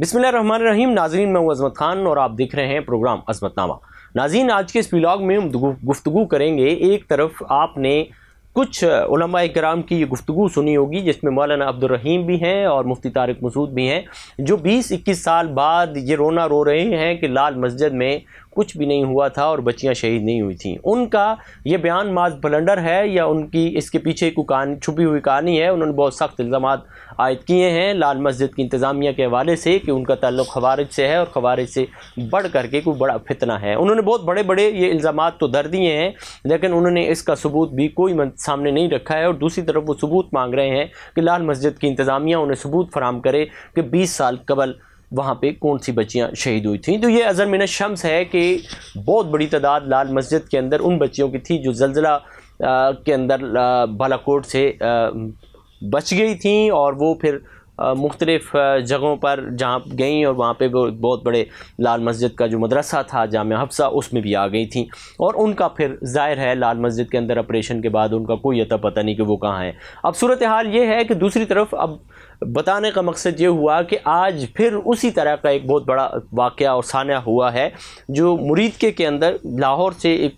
बिस्मिल्लाहिर्रहमानिर्रहीम। नाज़रीन, मैं हूं अज़मत खान और आप देख रहे हैं प्रोग्राम अज़मतनामा। नाज़रीन, आज के इस व्लॉग में हम गुफ्तगू करेंगे। एक तरफ आपने कुछ उलमा इकराम की ये गुफ्तगू सुनी होगी जिसमें मौलाना अब्दुल रहीम भी हैं और मुफ्ती तारिक मसूद भी हैं, जो 20-21 साल बाद ये रोना रो रहे हैं कि लाल मस्जिद में कुछ भी नहीं हुआ था और बच्चियां शहीद नहीं हुई थीं। उनका ये बयान माज बलंडर है या उनकी इसके पीछे कोई छुपी हुई कहानी है। उन्होंने बहुत सख्त इल्ज़ामात आयद किए हैं लाल मस्जिद की इंतज़ामिया के हवाले से कि उनका ताल्लुक़ खवारिज से है और खवारिज से बढ़ करके कोई बड़ा फितना है। उन्होंने बहुत बड़े बड़े ये इल्ज़ामात तो धर दिए हैं, लेकिन उन्होंने इसका सबूत भी कोई सामने नहीं रखा है। और दूसरी तरफ वो सबूत मांग रहे हैं कि लाल मस्जिद की इंतज़ामिया उन्हें सबूत फराम करे कि 20 साल कबल वहाँ पे कौन सी बच्चियाँ शहीद हुई थीं। तो ये अज़र मिन शम्स है कि बहुत बड़ी तादाद लाल मस्जिद के अंदर उन बच्चियों की थी जो ज़लज़ला के अंदर बालाकोट से बच गई थीं और वो फिर मुख्तलिफ़ जगहों पर जहाँ गईं और वहाँ पे बहुत बड़े लाल मस्जिद का जो मदरसा था जामिया हफ्सा, उसमें भी आ गई थीं। और उनका फिर ज़ाहिर है लाल मस्जिद के अंदर ऑपरेशन के बाद उनका कोई अता पता नहीं कि वो कहाँ है। अब सूरत हाल ये है कि दूसरी तरफ अब बताने का मकसद ये हुआ कि आज फिर उसी तरह का एक बहुत बड़ा वाक़या और सान्या हुआ है जो मुरीद के अंदर लाहौर से एक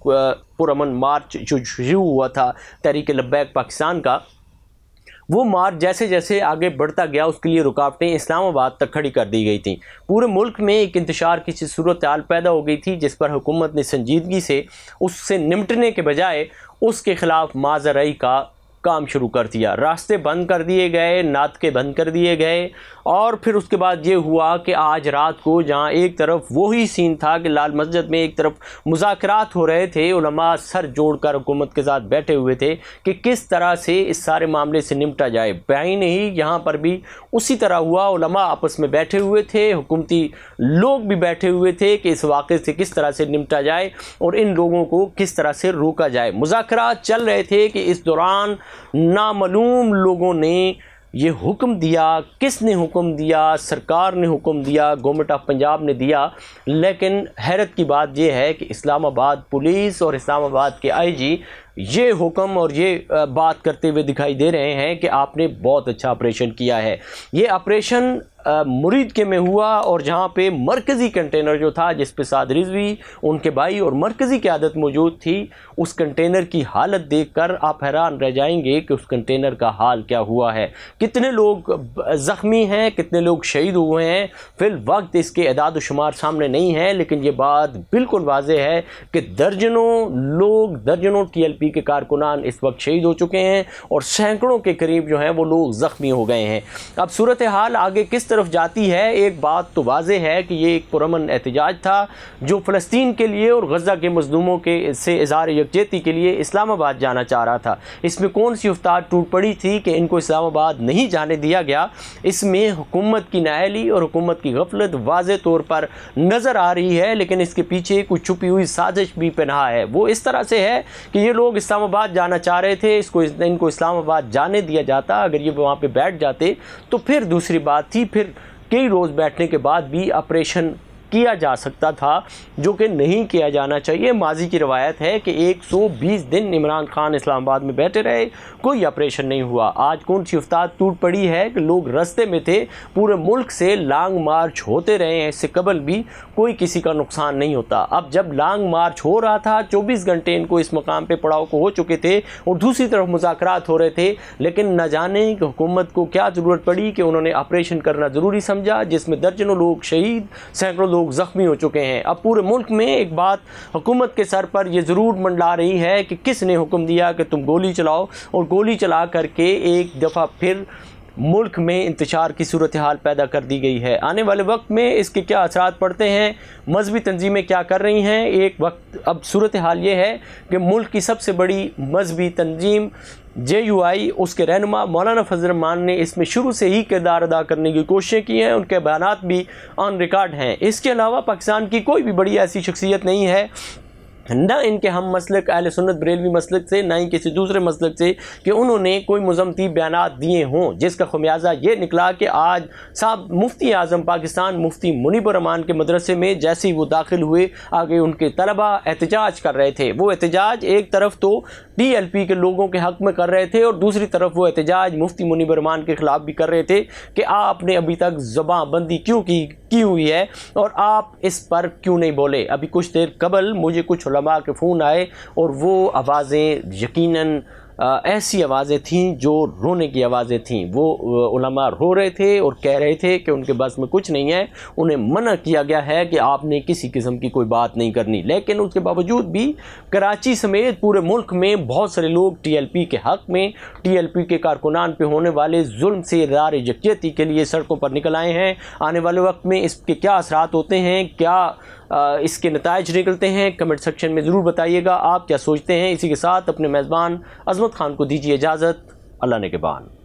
पुरअमन मार्च जो शुरू हुआ था तहरीक लब्बैक पाकिस्तान का, वो मार्च जैसे जैसे आगे बढ़ता गया उसके लिए रुकावटें इस्लामाबाद तक खड़ी कर दी गई थी। पूरे मुल्क में एक इंतशार की सूरत हाल पैदा हो गई थी जिस पर हुकूमत ने संजीदगी से उससे निपटने के बजाय उसके ख़िलाफ़ माजराई का काम शुरू कर दिया। रास्ते बंद कर दिए गए, नातके बंद कर दिए गए। और फिर उसके बाद ये हुआ कि आज रात को जहाँ एक तरफ वही सीन था कि लाल मस्जिद में एक तरफ मुज़ाकरात हो रहे थे, उलमा सर जोड़कर हुकूमत के साथ बैठे हुए थे कि किस तरह से इस सारे मामले से निपटा जाए। बैन ही यहाँ पर भी उसी तरह हुआ, उलमा आपस में बैठे हुए थे, हुकूमती लोग भी बैठे हुए थे कि इस वाक़े से किस तरह से निपटा जाए और इन लोगों को किस तरह से रोका जाए। मुज़ाकरात चल रहे थे कि इस दौरान नामालूम लोगों ने ये हुक्म दिया। किसने हुक्म दिया? सरकार ने हुक्म दिया, गवर्नमेंट ऑफ पंजाब ने दिया। लेकिन हैरत की बात यह है कि इस्लामाबाद पुलिस और इस्लामाबाद के आईजी ये हुक्म और ये बात करते हुए दिखाई दे रहे हैं कि आपने बहुत अच्छा ऑपरेशन किया है। ये ऑपरेशन मुरीद के में हुआ और जहाँ पे मरकज़ी कंटेनर जो था जिस पे साद रिजवी, उनके भाई और मरकज़ी क़यादत मौजूद थी, उस कंटेनर की हालत देखकर आप हैरान रह जाएंगे कि उस कंटेनर का हाल क्या हुआ है। कितने लोग ज़ख्मी हैं, कितने लोग शहीद हुए हैं, फिल वक्त इसके एदाद शुमार सामने नहीं है, लेकिन ये बात बिल्कुल वाज़ेह है कि दर्जनों TLP के कारकुनान इस वक्त शहीद हो चुके हैं और सैकड़ों के करीब जो हैं वो लोग ज़ख्मी हो गए हैं। अब सूरत हाल आगे किस तरफ जाती है, एक बात तो वाज़ेह है कि ये एक पुरअमन एहतजाज था जो फ़लस्तीन के लिए और गज़ा के मज़लूमों के से इज़हार यकजहती के लिए इस्लामाबाद जाना चाह रहा था। इसमें कौन सी उफ्तार टूट पड़ी थी कि इनको इस्लामाबाद नहीं जाने दिया गया? इसमें हुकूमत की नाअहली और हुकूमत की गफलत वाज़ेह तौर पर नज़र आ रही है, लेकिन इसके पीछे कुछ छुपी हुई साजिश भी पनाह है। वो इस तरह से है कि ये लोग इस्लामाबाद जाना चाह रहे थे, इनको इस्लामाबाद जाने दिया जाता। अगर ये वहाँ पे बैठ जाते तो फिर दूसरी बात थी, फिर कई रोज़ बैठने के बाद भी ऑपरेशन किया जा सकता था, जो कि नहीं किया जाना चाहिए। माजी की रवायत है कि 120 दिन इमरान खान इस्लामाबाद में बैठे रहे, कोई ऑपरेशन नहीं हुआ। आज कौन सी उफ्ताद टूट पड़ी है कि लोग रास्ते में थे, पूरे मुल्क से लॉन्ग मार्च होते रहे हैं, इससे कबल भी कोई किसी का नुकसान नहीं होता। अब जब लॉन्ग मार्च हो रहा था, 24 घंटे इनको इस मकाम पर पड़ाव को हो चुके थे और दूसरी तरफ मुज़ाकरात हो रहे थे, लेकिन न जाने कि हुकूमत को क्या ज़रूरत पड़ी कि उन्होंने ऑपरेशन करना ज़रूरी समझा, जिसमें दर्जनों लोग शहीद, सैकड़ों लोग ज़ख्मी हो चुके हैं। अब पूरे मुल्क में एक बात हुकूमत के सर पर यह ज़रूर मंडला रही है कि किसने हुक्म दिया कि तुम गोली चलाओ, और गोली चला करके एक दफ़ा फिर मुल्क में इंतशार की सूरत हाल पैदा कर दी गई है। आने वाले वक्त में इसके क्या असरात पड़ते हैं, मजहबी तंजीमें क्या कर रही हैं। एक वक्त अब सूरत हाल ये है कि मुल्क की सबसे बड़ी मजहबी तंजीम JUI, उसके रहनुमा मौलाना फजल रहमान ने इसमें शुरू से ही किरदार अदा करने की कोशिशें की हैं, उनके बयानात भी ऑन रिकॉर्ड हैं। इसके अलावा पाकिस्तान की कोई भी बड़ी ऐसी शख्सियत नहीं है نہ ان کے ہم مسلک اہل سنت بریلوی مسلک سے، نہ ہی کسی دوسرے مسلک سے کہ انہوں نے کوئی مذمتی بیانات دیے ہوں، جس کا خمیازہ یہ نکلا کہ آج صاحب مفتی اعظم پاکستان مفتی منیب الرحمان کے مدرسے میں جیسے ہی وہ داخل ہوئے، آگے ان کے طلبہ احتجاج کر رہے تھے۔ وہ احتجاج ایک طرف تو ٹی ایل پی کے لوگوں کے حق میں کر رہے تھے، اور دوسری طرف وہ احتجاج مفتی منیب الرحمان کے خلاف بھی کر رہے تھے کہ آپ نے ابھی تک زبان بندی کیوں کی ہوئی ہے اور آپ اس پر کیوں نہیں بولے۔ ابھی کچھ دیر قبل مجھے کچھ علماء کے فون آئے اور وہ آوازیں یقیناً ایسی آوازیں تھیں جو رونے کی آوازیں تھیں۔ وہ علماء رو رہے تھے اور کہہ رہے تھے کہ ان کے بس میں کچھ نہیں ہے، انہیں منع کیا گیا ہے کہ آپ نے کسی قسم کی کوئی بات نہیں کرنی، لیکن اس کے باوجود بھی کراچی سمیت پورے ملک میں بہت سارے لوگ ٹی ایل پی کے حق میں، ٹی ایل پی کے کارکنان پہ ہونے والے ظلم سے اظہار یکجہتی کے لیے سڑکوں پر نکل آئے ہیں۔ آنے والے وقت میں اس کے کیا اثرات ہوتے ہیں، کیا اس کے نتائج نکلتے ہیں، کمنٹ سیکشن میں ضرور بتائیے گا آپ کیا سوچتے ہیں۔ اسی کے ساتھ اپنے میزبان عظمت خان کو دیجیے اجازت۔ اللہ نگہبان۔